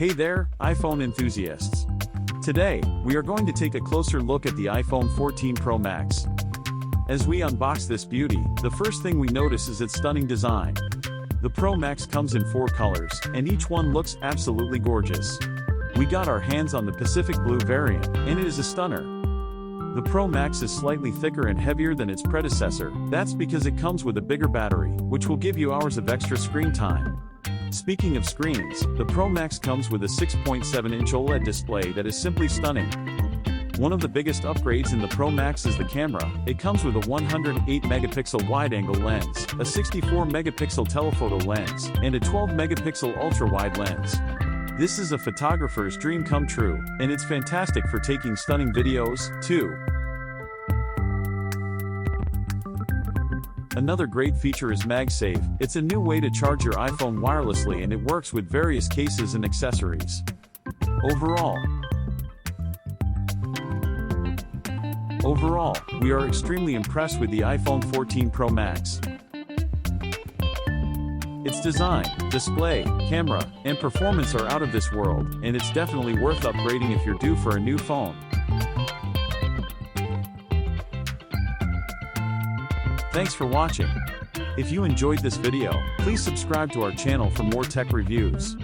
Hey there, iPhone enthusiasts. Today, we are going to take a closer look at the iPhone 14 Pro Max. As we unbox this beauty, the first thing we notice is its stunning design. The Pro Max comes in 4 colors, and each one looks absolutely gorgeous. We got our hands on the Pacific Blue variant, and it is a stunner. The Pro Max is slightly thicker and heavier than its predecessor. That's because it comes with a bigger battery, which will give you hours of extra screen time. Speaking of screens, the Pro Max comes with a 6.7-inch OLED display that is simply stunning. One of the biggest upgrades in the Pro Max is the camera. It comes with a 108-megapixel wide-angle lens, a 64-megapixel telephoto lens, and a 12-megapixel ultra-wide lens. This is a photographer's dream come true, and it's fantastic for taking stunning videos, too. Another great feature is MagSafe. It's a new way to charge your iPhone wirelessly, and it works with various cases and accessories. Overall, we are extremely impressed with the iPhone 14 Pro Max. Its design, display, camera, and performance are out of this world, and it's definitely worth upgrading if you're due for a new phone. Thanks for watching. If you enjoyed this video, please subscribe to our channel for more tech reviews.